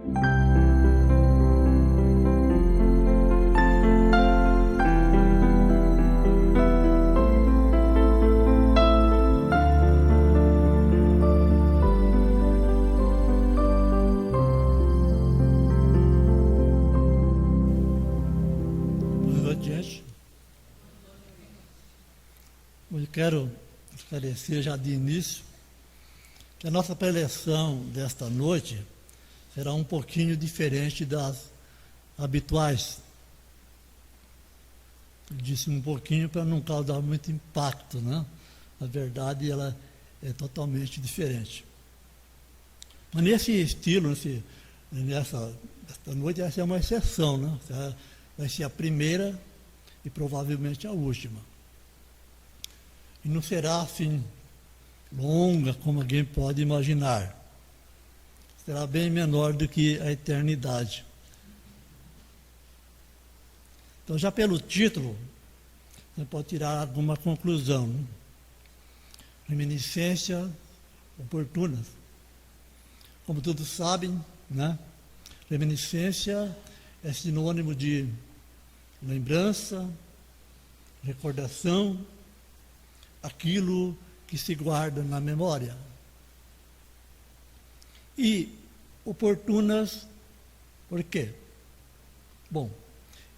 Eu quero esclarecer já de início que a nossa preleção desta noite será um pouquinho diferente das habituais. Eu disse um pouquinho para não causar muito impacto, né? Na verdade, ela é totalmente diferente. Mas nesse estilo, esta noite, essa é uma exceção, né? Vai ser a primeira e provavelmente a última. E não será assim longa como alguém pode imaginar. Será bem menor do que a eternidade. Então, já pelo título, você pode tirar alguma conclusão, né? Reminiscência oportunas. Como todos sabem, né? Reminiscência é sinônimo de lembrança, recordação, aquilo que se guarda na memória. E oportunas, por quê? Bom,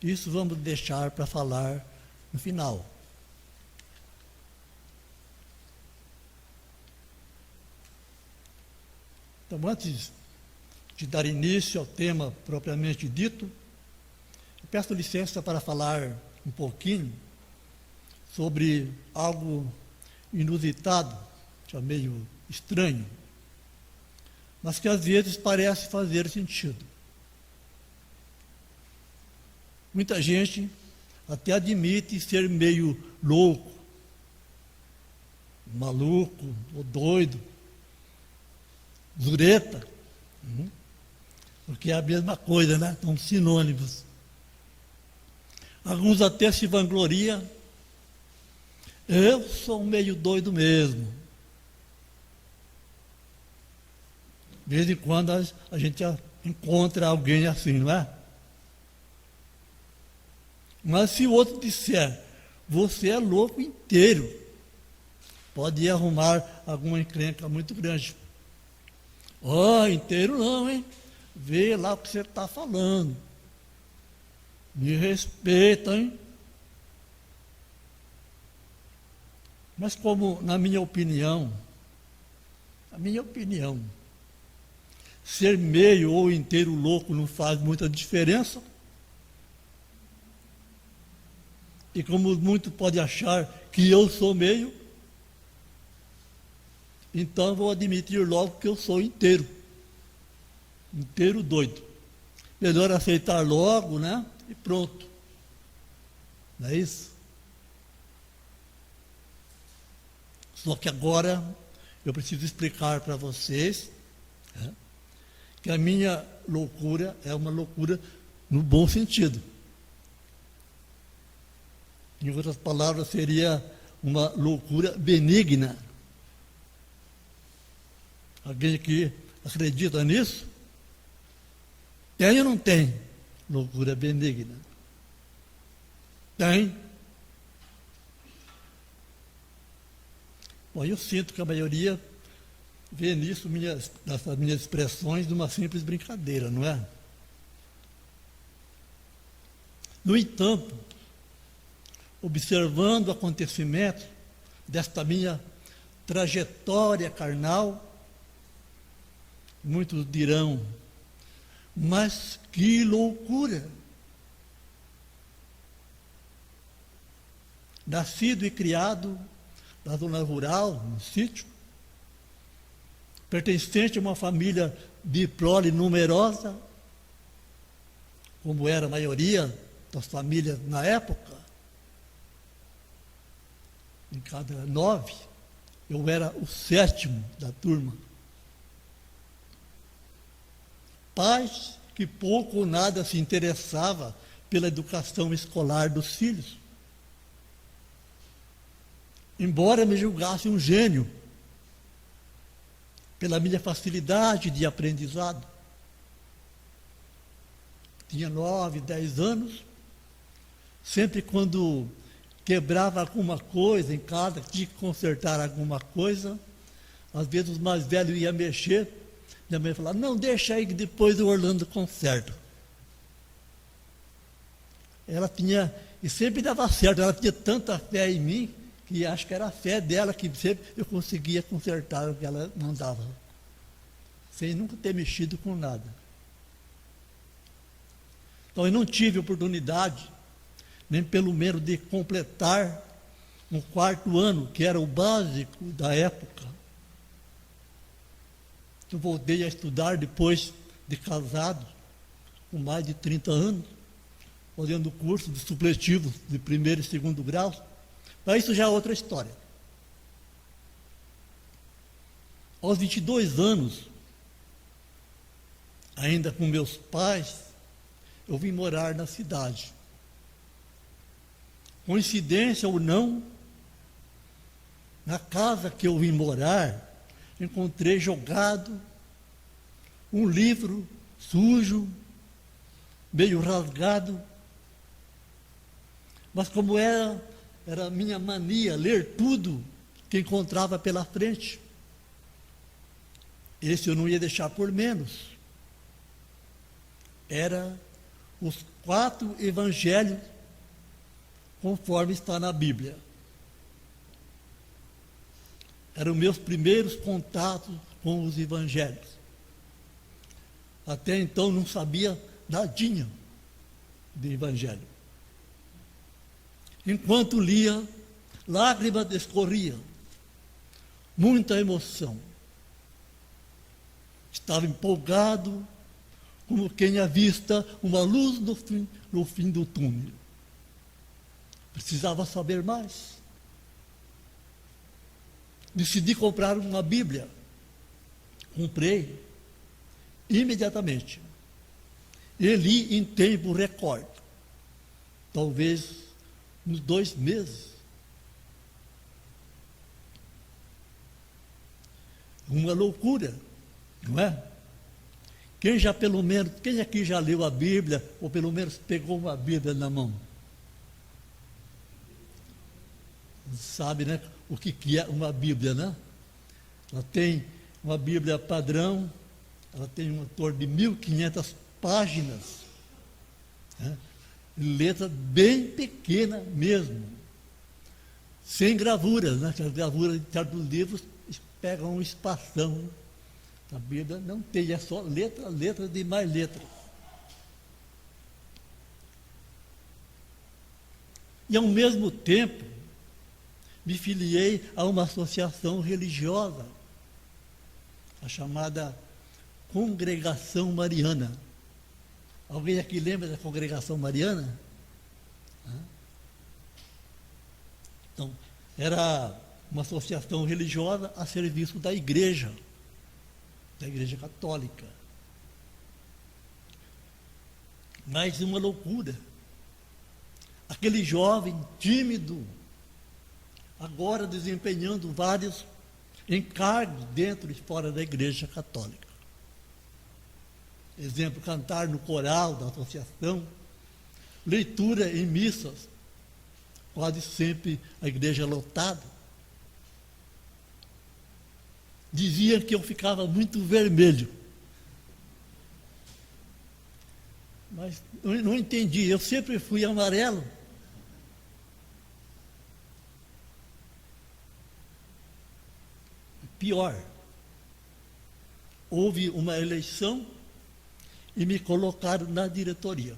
isso vamos deixar para falar no final. Então, antes de dar início ao tema propriamente dito, eu peço licença para falar um pouquinho sobre algo inusitado, já meio estranho, mas que às vezes parece fazer sentido. Muita gente até admite ser meio louco, maluco ou doido, zureta, porque é a mesma coisa, né? São sinônimos. Alguns até se vangloriam. Eu sou meio doido mesmo. De vez em quando a gente encontra alguém assim, não é? Mas se o outro disser, você é louco inteiro, pode ir arrumar alguma encrenca muito grande. Inteiro não, hein? Vê lá o que você está falando. Me respeita, hein? Mas como, na minha opinião, ser meio ou inteiro louco não faz muita diferença, e como muito pode achar que eu sou meio, então vou admitir logo que eu sou inteiro doido. Melhor aceitar logo, né? E pronto. Não é isso? Só que agora eu preciso explicar para vocês, né, que a minha loucura é uma loucura no bom sentido. Em outras palavras, seria uma loucura benigna. Alguém que acredita nisso? Tem ou não tem loucura benigna? Tem. Bom, eu sinto que a maioria vê nisso nessas minhas expressões de uma simples brincadeira, não é? No entanto, observando acontecimentos desta minha trajetória carnal, muitos dirão, mas que loucura! Nascido e criado na zona rural, no sítio, pertencente a uma família de prole numerosa, como era a maioria das famílias na época, em cada 9, eu era o 7º da turma. Pais que pouco ou nada se interessavam pela educação escolar dos filhos. Embora me julgasse um gênio, pela minha facilidade de aprendizado, tinha 9, 10 anos. Sempre quando quebrava alguma coisa em casa, tinha que consertar alguma coisa, às vezes os mais velhos iam mexer, minha mãe falava, não, deixa aí que depois o Orlando conserta. Ela tinha, e sempre dava certo, ela tinha tanta fé em mim, que acho que era a fé dela que sempre eu conseguia consertar o que ela mandava, sem nunca ter mexido com nada. Então eu não tive oportunidade, nem pelo menos de completar um 4º ano, que era o básico da época. Eu voltei a estudar depois de casado, com mais de 30 anos, fazendo curso de supletivos de 1º e 2º grau. Mas isso já é outra história. Aos 22 anos, ainda com meus pais, eu vim morar na cidade. Coincidência ou não, na casa que eu vim morar, encontrei jogado um livro sujo, meio rasgado, mas como era minha mania ler tudo que encontrava pela frente, esse eu não ia deixar por menos. Era os 4 evangelhos conforme está na Bíblia. Eram meus primeiros contatos com os evangelhos. Até então não sabia nadinha de evangelho. Enquanto lia, lágrimas escorriam, muita emoção. Estava empolgado, como quem avista uma luz no fim do túnel. Precisava saber mais. Decidi comprar uma Bíblia. Comprei imediatamente. E li em tempo recorde. Talvez uns 2 meses. Uma loucura, não é? Quem aqui já leu a Bíblia, ou pelo menos pegou uma Bíblia na mão? Sabe, né, o que é uma Bíblia, né? Ela tem uma Bíblia padrão, ela tem um torno de 1.500 páginas, né? Letra bem pequena mesmo, sem gravuras, né? As gravuras de certos livros pegam um espação. A Bíblia não tem, é só letra de mais letra. E ao mesmo tempo, me filiei a uma associação religiosa, a chamada Congregação Mariana. Alguém aqui lembra da Congregação Mariana? Então, era uma associação religiosa a serviço da Igreja Católica. Mas uma loucura. Aquele jovem tímido, agora desempenhando vários encargos dentro e fora da Igreja Católica. Exemplo, cantar no coral da associação, leitura em missas, quase sempre a igreja lotada. Dizia que eu ficava muito vermelho. Mas eu não entendi, eu sempre fui amarelo. Pior, houve uma eleição e me colocaram na diretoria.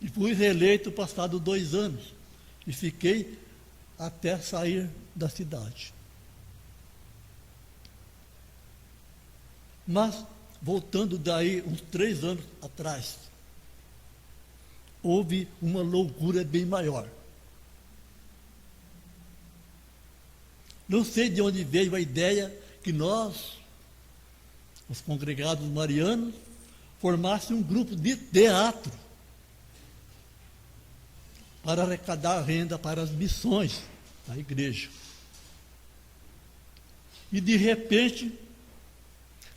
E fui reeleito passado 2 anos. E fiquei até sair da cidade. Mas, voltando daí uns 3 anos atrás, houve uma loucura bem maior. Não sei de onde veio a ideia que nós, os congregados marianos, formássemos um grupo de teatro para arrecadar renda para as missões da igreja. E de repente,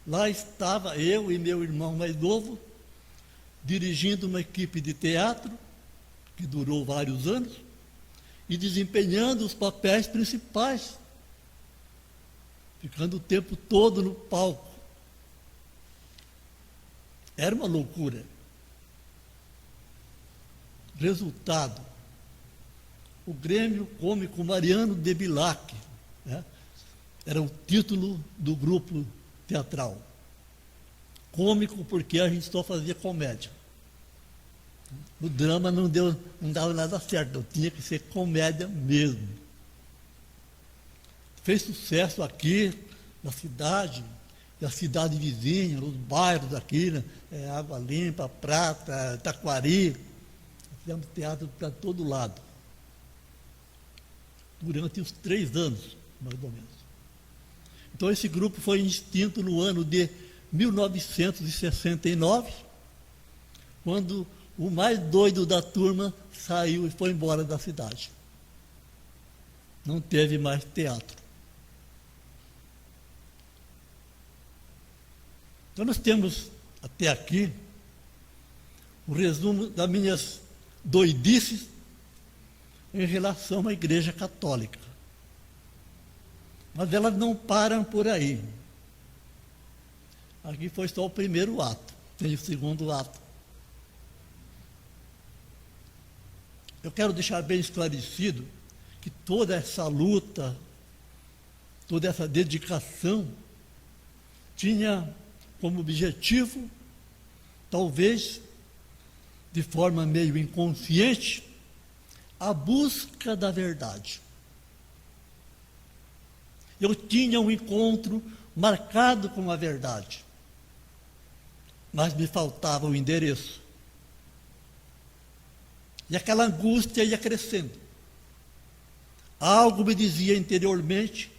lá estava eu e meu irmão mais novo, dirigindo uma equipe de teatro, que durou vários anos, e desempenhando os papéis principais, ficando o tempo todo no palco. Era uma loucura. Resultado, o Grêmio Cômico Mariano de Bilac, né? Era o título do grupo teatral. Cômico porque a gente só fazia comédia. O drama não dava nada certo, tinha que ser comédia mesmo. Fez sucesso aqui na cidade, na cidade vizinha, nos bairros aqui, né? Água Limpa, Prata, Taquari. Fizemos teatro para todo lado. Durante os 3 anos, mais ou menos. Então esse grupo foi extinto no ano de 1969, quando o mais doido da turma saiu e foi embora da cidade. Não teve mais teatro. Então nós temos até aqui o resumo das minhas doidices em relação à Igreja Católica. Mas elas não param por aí. Aqui foi só o primeiro ato, tem o segundo ato. Eu quero deixar bem esclarecido que toda essa luta, toda essa dedicação, tinha como objetivo, talvez de forma meio inconsciente, a busca da verdade. Eu tinha um encontro marcado com a verdade, mas me faltava o endereço. E aquela angústia ia crescendo. Algo me dizia interiormente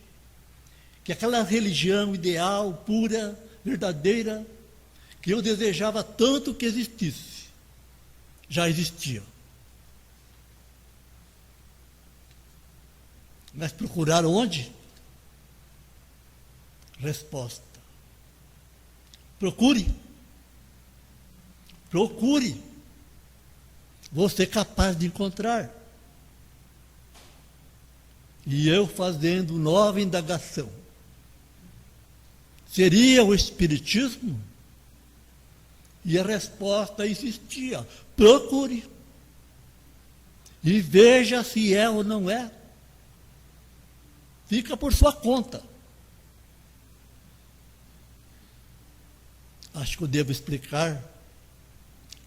que aquela religião ideal, pura, verdadeira, que eu desejava tanto que existisse, já existia. Mas procurar onde? Resposta. Procure. Procure. Você é capaz de encontrar. E eu fazendo nova indagação. Seria o Espiritismo? E a resposta existia. Procure. E veja se é ou não é. Fica por sua conta. Acho que eu devo explicar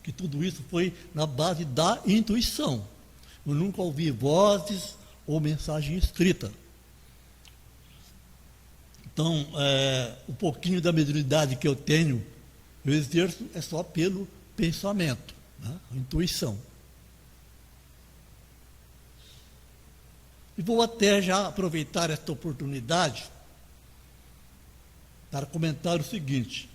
que tudo isso foi na base da intuição. Eu nunca ouvi vozes ou mensagem escrita. Então, um pouquinho da mediunidade que eu tenho, eu exerço é só pelo pensamento, né? A intuição. E vou até já aproveitar esta oportunidade para comentar o seguinte.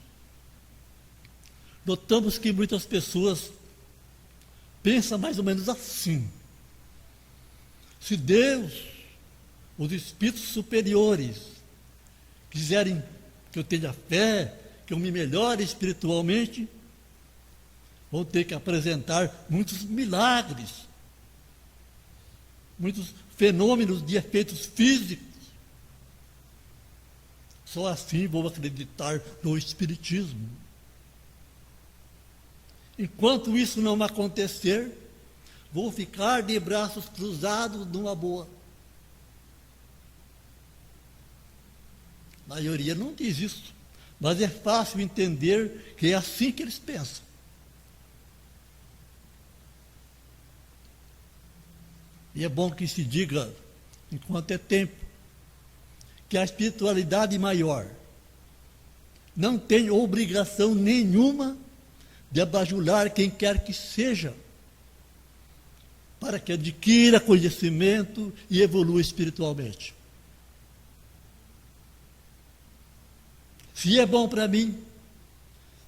Notamos que muitas pessoas pensam mais ou menos assim. Se Deus, os espíritos superiores, quiserem que eu tenha fé, que eu me melhore espiritualmente, vão ter que apresentar muitos milagres, muitos fenômenos de efeitos físicos. Só assim vou acreditar no Espiritismo. Enquanto isso não acontecer, vou ficar de braços cruzados numa boa. A maioria não diz isso, mas é fácil entender que é assim que eles pensam. E é bom que se diga, enquanto é tempo, que a espiritualidade maior não tem obrigação nenhuma de abajular quem quer que seja, para que adquira conhecimento e evolua espiritualmente. Se é bom para mim,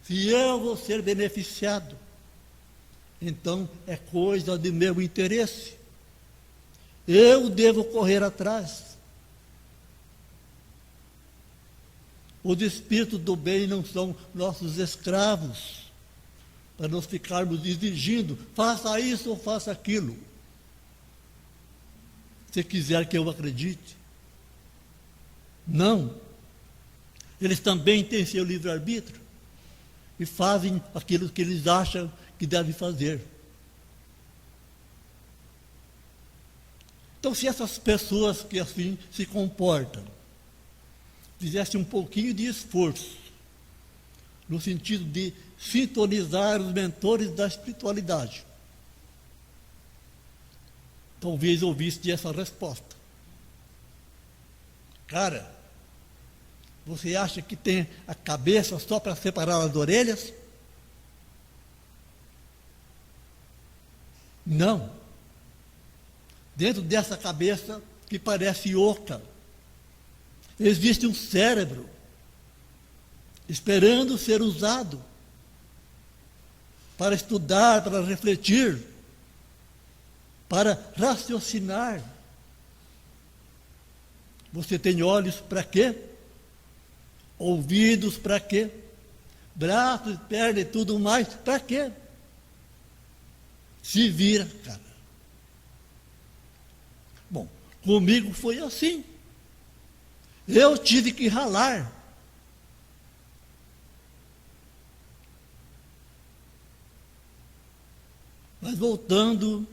se eu vou ser beneficiado, então é coisa de meu interesse. Eu devo correr atrás. Os espíritos do bem não são nossos escravos, para nós ficarmos exigindo, faça isso ou faça aquilo. Se quiser que eu acredite. Não. Eles também têm seu livre-arbítrio e fazem aquilo que eles acham que devem fazer. Então, se essas pessoas que assim se comportam fizessem um pouquinho de esforço, no sentido de sintonizar os mentores da espiritualidade, talvez ouvisse essa resposta. Cara, você acha que tem a cabeça só para separar as orelhas? Não. Dentro dessa cabeça, que parece oca, existe um cérebro esperando ser usado para estudar, para refletir, para raciocinar. Você tem olhos para quê? Ouvidos para quê? Braços, pernas e tudo mais, para quê? Se vira, cara. Bom, comigo foi assim. Eu tive que ralar. Mas voltando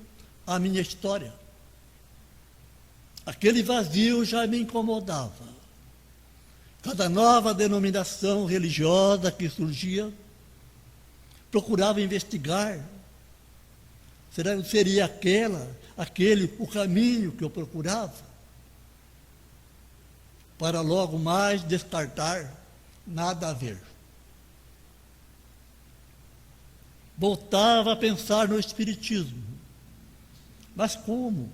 à minha história, aquele vazio já me incomodava. Cada nova denominação religiosa que surgia, procurava investigar. Seria aquele o caminho que eu procurava? Para logo mais descartar, nada a ver. Voltava a pensar no Espiritismo. Mas como?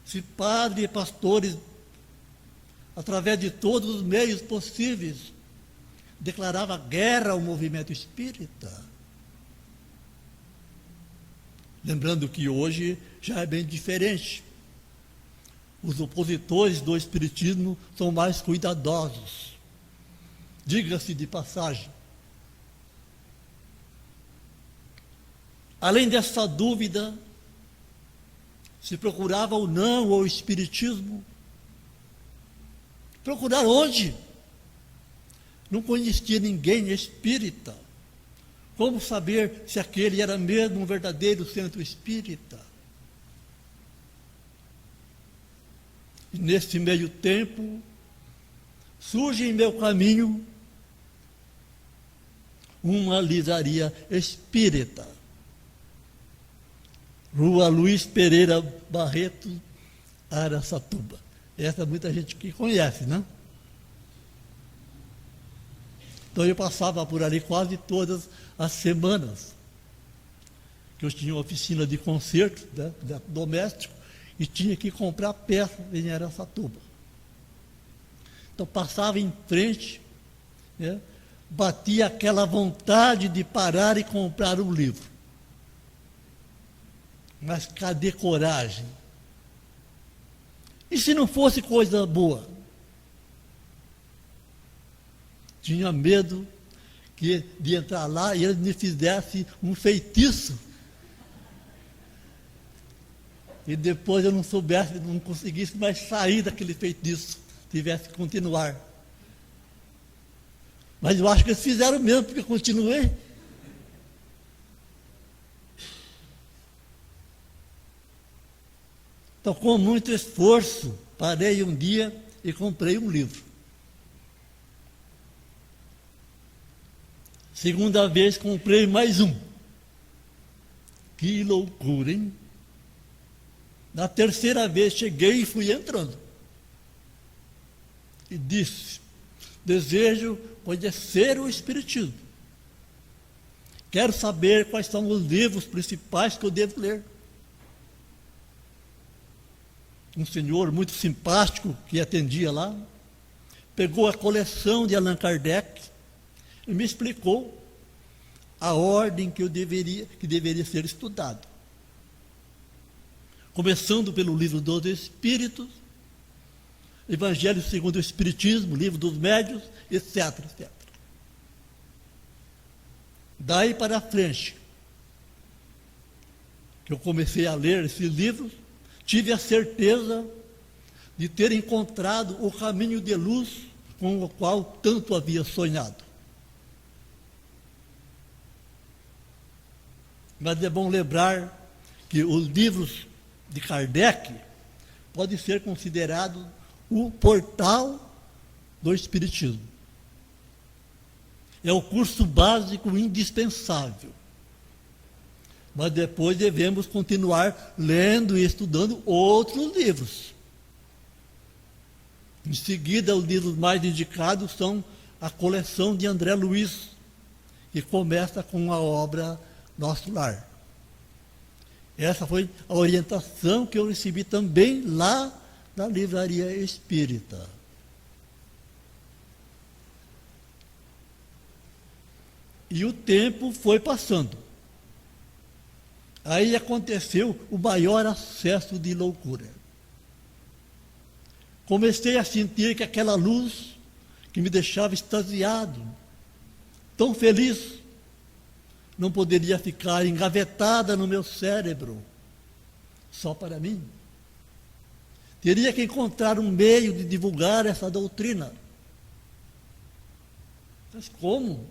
Se padres e pastores, através de todos os meios possíveis, declarava guerra ao movimento espírita. Lembrando que hoje já é bem diferente. Os opositores do Espiritismo são mais cuidadosos. Diga-se de passagem. Além dessa dúvida, se procurava ou não o Espiritismo. Procurar onde? Não conhecia ninguém espírita. Como saber se aquele era mesmo um verdadeiro centro espírita? E nesse meio tempo, surge em meu caminho uma livraria espírita. Rua Luiz Pereira Barreto, Araçatuba. Essa muita gente que conhece, né? Então eu passava por ali quase todas as semanas, que eu tinha uma oficina de concerto, né, doméstico, e tinha que comprar peças em Araçatuba. Então passava em frente, né, batia aquela vontade de parar e comprar um livro. Mas cadê coragem? E se não fosse coisa boa? Tinha medo de entrar lá e eles me fizessem um feitiço. E depois eu não soubesse, não conseguisse mais sair daquele feitiço, tivesse que continuar. Mas eu acho que eles fizeram mesmo, porque eu continuei. Então, com muito esforço, parei um dia e comprei um livro. Segunda vez, comprei mais um. Que loucura, hein? Na terceira vez, cheguei e fui entrando. E disse, desejo conhecer o Espiritismo. Quero saber quais são os livros principais que eu devo ler. Um senhor muito simpático que atendia lá, pegou a coleção de Allan Kardec e me explicou a ordem que deveria ser estudado. Começando pelo Livro dos Espíritos, Evangelho segundo o Espiritismo, Livro dos Médiuns, etc, etc. Daí para frente, que eu comecei a ler esses livros, tive a certeza de ter encontrado o caminho de luz com o qual tanto havia sonhado. Mas é bom lembrar que os livros de Kardec podem ser considerados o portal do Espiritismo. É o curso básico indispensável. Mas depois devemos continuar lendo e estudando outros livros. Em seguida, os livros mais indicados são a coleção de André Luiz, que começa com a obra Nosso Lar. Essa foi a orientação que eu recebi também lá na Livraria Espírita. E o tempo foi passando. Aí aconteceu o maior acesso de loucura. Comecei a sentir que aquela luz que me deixava extasiado, tão feliz, não poderia ficar engavetada no meu cérebro, só para mim. Teria que encontrar um meio de divulgar essa doutrina. Mas como?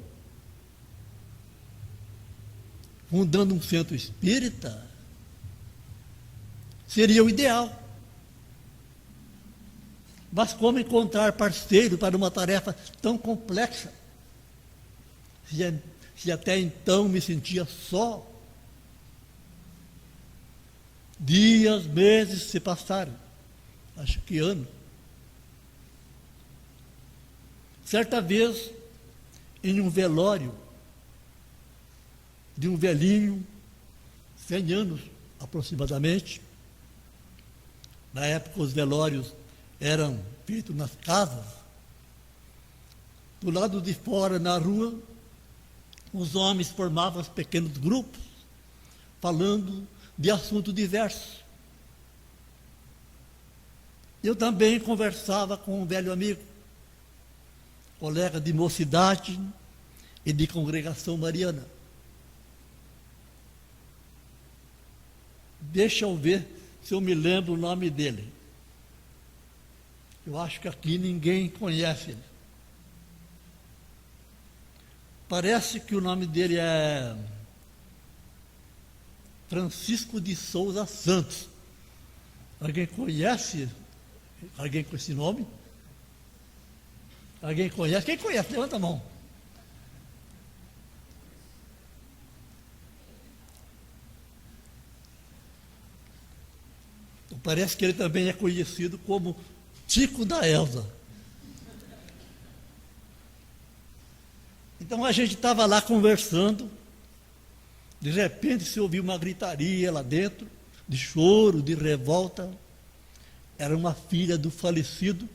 Fundando um centro espírita? Seria o ideal. Mas como encontrar parceiro para uma tarefa tão complexa? Se até então me sentia só. Dias, meses se passaram, acho que anos. Certa vez, em um velório de um velhinho, 100 anos aproximadamente, na época os velórios eram feitos nas casas, do lado de fora, na rua, os homens formavam pequenos grupos, falando de assuntos diversos. Eu também conversava com um velho amigo, colega de mocidade e de congregação mariana. Deixa eu ver se eu me lembro o nome dele. Eu acho que aqui ninguém conhece ele. Parece que o nome dele é Francisco de Souza Santos. Alguém conhece? Alguém com esse nome? Alguém conhece? Quem conhece? Levanta a mão. Então, parece que ele também é conhecido como Tico da Elza. Então a gente estava lá conversando, de repente se ouviu uma gritaria lá dentro, de choro, de revolta. Era uma filha do falecido,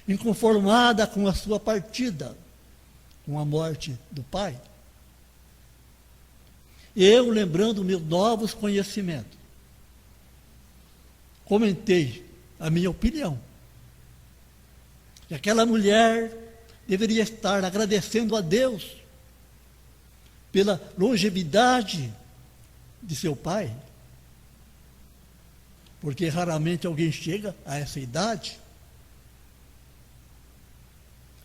inconformada com a sua partida, com a morte do pai. Eu, lembrando meus novos conhecimentos, comentei a minha opinião. Que aquela mulher deveria estar agradecendo a Deus pela longevidade de seu pai, porque raramente alguém chega a essa idade.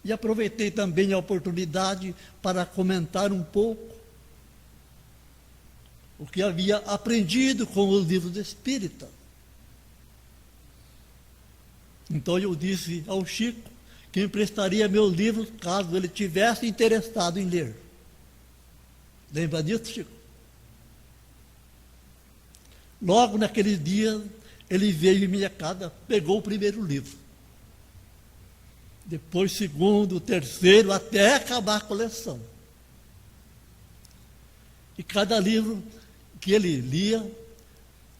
E aproveitei também a oportunidade para comentar um pouco o que havia aprendido com os livros espíritas. Então eu disse ao Chico que emprestaria meus livros caso ele tivesse interessado em ler. Lembra disso, Chico? Logo naquele dia, ele veio em minha casa, pegou o primeiro livro. Depois, segundo, terceiro, até acabar a coleção. E cada livro que ele lia,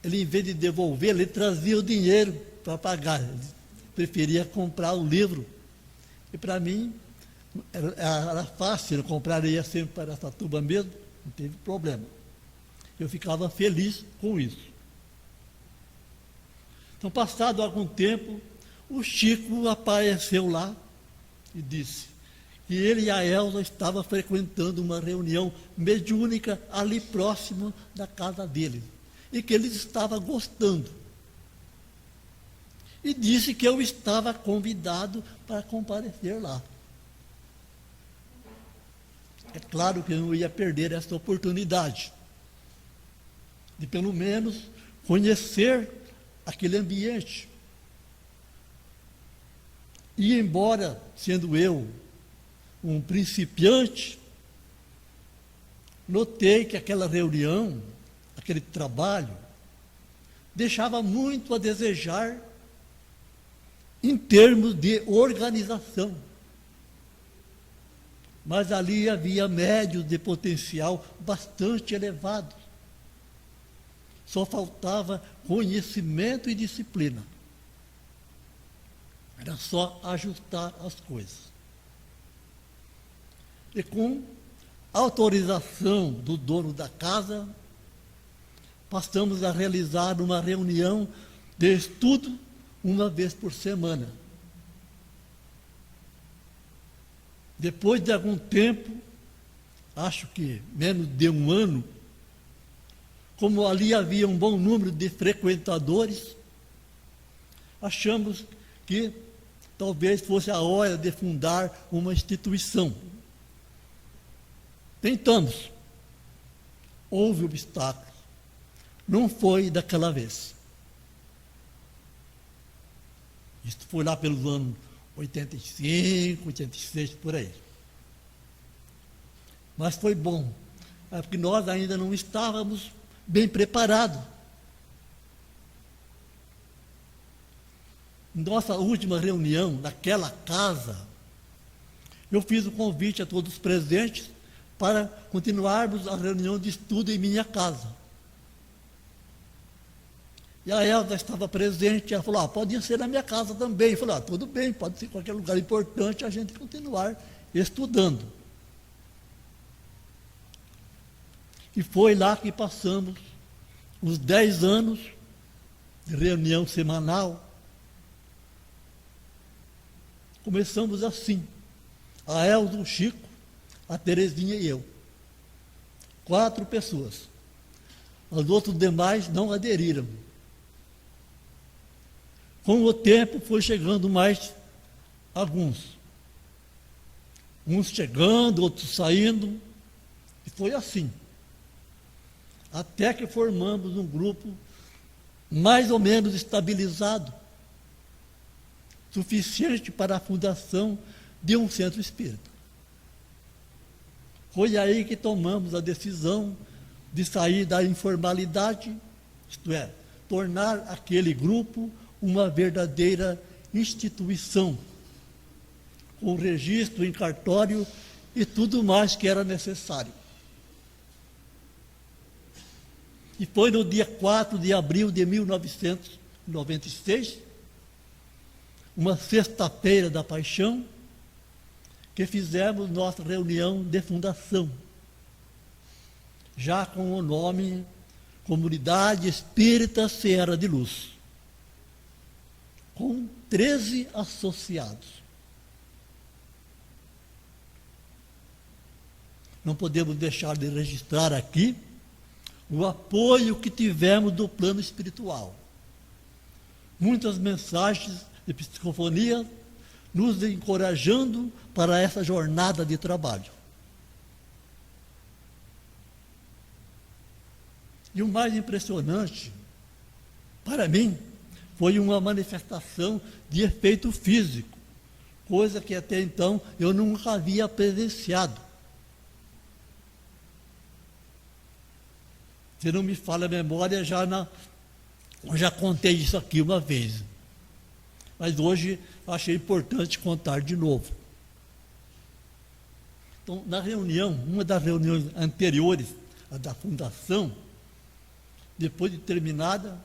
ele, em vez de devolver, ele trazia o dinheiro para pagar. Ele preferia comprar o livro. E para mim, era fácil, eu compraria sempre para Araçatuba mesmo, não teve problema. Eu ficava feliz com isso. Então, passado algum tempo, o Chico apareceu lá e disse: E ele e a Elza estavam frequentando uma reunião mediúnica ali próximo da casa dele. E que eles estavam gostando. E disse que eu estava convidado para comparecer lá. É claro que eu não ia perder essa oportunidade de pelo menos conhecer aquele ambiente. E embora, sendo eu um principiante, notei que aquela reunião, aquele trabalho, deixava muito a desejar em termos de organização. Mas ali havia médios de potencial bastante elevados. Só faltava conhecimento e disciplina. Era só ajustar as coisas. E com autorização do dono da casa, passamos a realizar uma reunião de estudo uma vez por semana. Depois de algum tempo, acho que menos de um ano, como ali havia um bom número de frequentadores, achamos que talvez fosse a hora de fundar uma instituição. Tentamos. Houve obstáculos. Não foi daquela vez. Isso foi lá pelos anos 85, 86, por aí. Mas foi bom, porque nós ainda não estávamos bem preparados. Nossa última reunião, naquela casa, eu fiz o convite a todos os presentes para continuarmos a reunião de estudo em minha casa. E a Elza estava presente, ela falou, pode ser na minha casa também. Eu falei, tudo bem, pode ser em qualquer lugar, importante a gente continuar estudando. E foi lá que passamos os 10 anos de reunião semanal. Começamos assim, a Elza, o Chico, a Terezinha e eu. 4 pessoas. Os outros demais não aderiram. Com o tempo foi chegando mais alguns. Uns chegando, outros saindo. E foi assim. Até que formamos um grupo mais ou menos estabilizado, suficiente para a fundação de um centro espírita. Foi aí que tomamos a decisão de sair da informalidade, isto é, tornar aquele grupo uma verdadeira instituição, com registro em cartório e tudo mais que era necessário. E foi no dia 4 de abril de 1996, uma sexta-feira da Paixão, que fizemos nossa reunião de fundação, já com o nome Comunidade Espírita Serra de Luz, com 13 associados. Não podemos deixar de registrar aqui o apoio que tivemos do plano espiritual. Muitas mensagens de psicofonia nos encorajando para essa jornada de trabalho. E o mais impressionante, para mim, foi uma manifestação de efeito físico, coisa que até então eu nunca havia presenciado. Se não me falha a memória, eu já contei isso aqui uma vez. Mas hoje achei importante contar de novo. Então, na reunião, uma das reuniões anteriores, a da fundação, depois de terminada,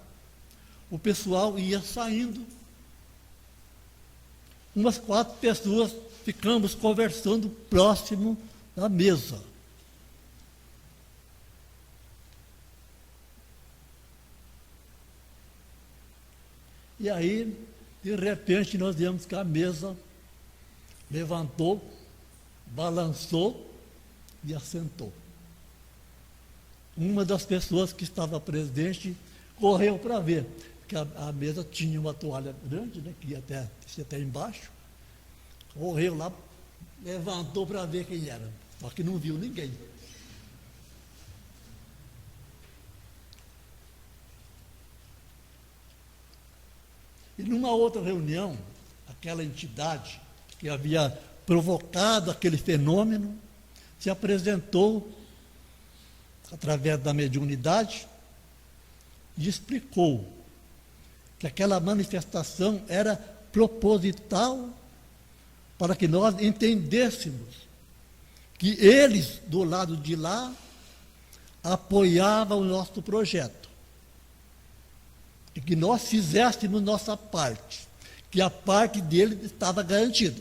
o pessoal ia saindo. Umas 4 pessoas ficamos conversando próximo da mesa. E aí, de repente, nós vimos que a mesa levantou balançou e assentou. Uma das pessoas que estava presente correu para ver, porque a mesa tinha uma toalha grande, né, que ia até embaixo. Correu lá, levantou para ver quem era, só que não viu ninguém. E numa outra reunião, aquela entidade que havia provocado aquele fenômeno se apresentou através da mediunidade e explicou que aquela manifestação era proposital para que nós entendêssemos que eles, do lado de lá, apoiavam o nosso projeto. E que nós fizéssemos nossa parte, que a parte deles estava garantida.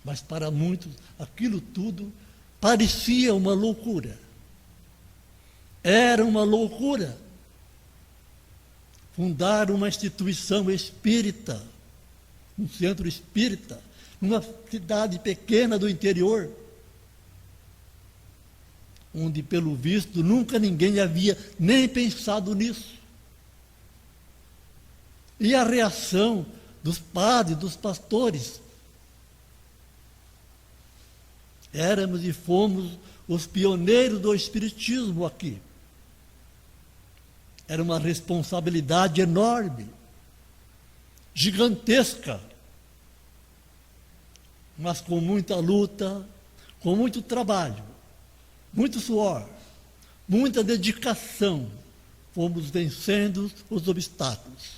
Mas para muitos, aquilo tudo parecia uma loucura. Era uma loucura. Fundar uma instituição espírita, um centro espírita, numa cidade pequena do interior, onde, pelo visto, nunca ninguém havia nem pensado nisso. E a reação dos padres, dos pastores? Éramos e fomos os pioneiros do espiritismo aqui. Era uma responsabilidade enorme, gigantesca, mas com muita luta, com muito trabalho, muito suor, muita dedicação, fomos vencendo os obstáculos.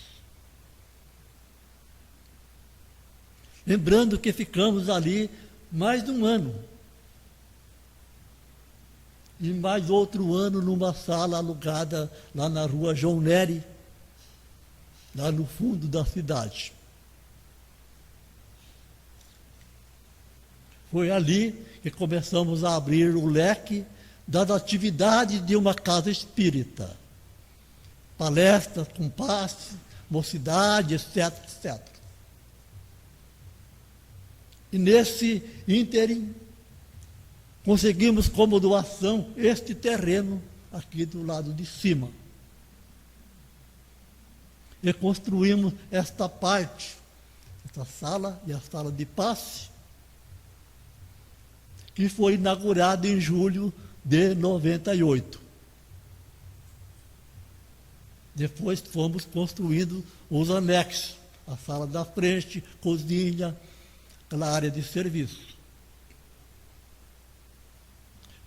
Lembrando que ficamos ali mais de um ano. E mais outro ano numa sala alugada lá na rua João Neri, lá no fundo da cidade. Foi ali que começamos a abrir o leque das atividades de uma casa espírita. Palestras com passe, mocidade, etc, etc. E nesse ínterim, conseguimos como doação este terreno aqui do lado de cima. E construímos esta parte, esta sala e a sala de passe, que foi inaugurada em julho de 98. Depois fomos construindo os anexos, a sala da frente, cozinha, aquela área de serviço.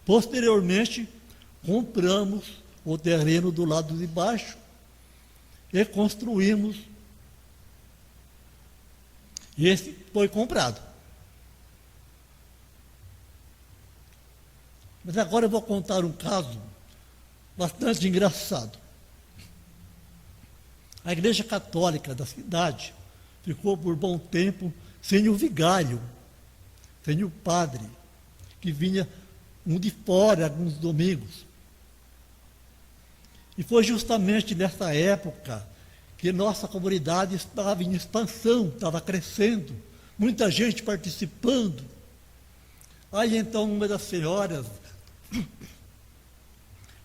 Posteriormente, compramos o terreno do lado de baixo e construímos. E esse foi comprado. Mas agora eu vou contar um caso bastante engraçado. A Igreja Católica da cidade ficou por bom tempo sem o vigário, sem o padre, que vinha um de fora, alguns domingos. E foi justamente nessa época que nossa comunidade estava em expansão, estava crescendo, muita gente participando. Aí então uma das senhoras,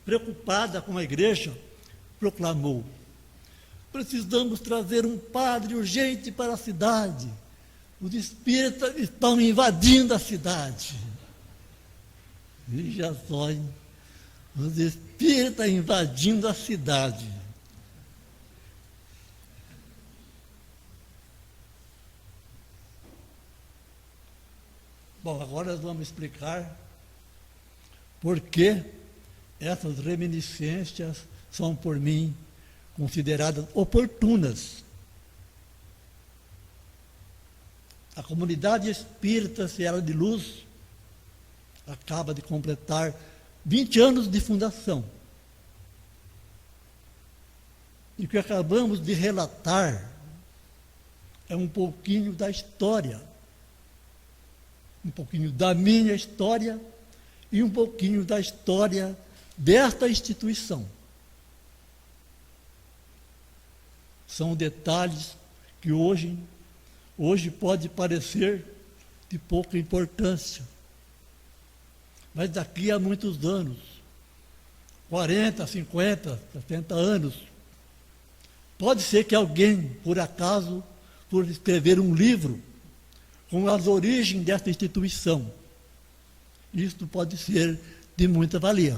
preocupada com a igreja, proclamou: precisamos trazer um padre urgente para a cidade. Os espíritas estão invadindo a cidade. Veja só, hein? Os espíritas invadindo a cidade. Bom, agora nós vamos explicar por que essas reminiscências são, por mim, consideradas oportunas. A comunidade espírita Seara de Luz acaba de completar 20 anos de fundação. E o que acabamos de relatar é um pouquinho da história, um pouquinho da minha história e um pouquinho da história desta instituição. São detalhes que hoje pode parecer de pouca importância, mas daqui a muitos anos, 40, 50, 70 anos, pode ser que alguém, por acaso, por escrever um livro com as origens dessa instituição, isto pode ser de muita valia.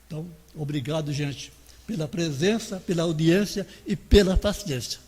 Então, obrigado, gente, pela presença, pela audiência e pela paciência.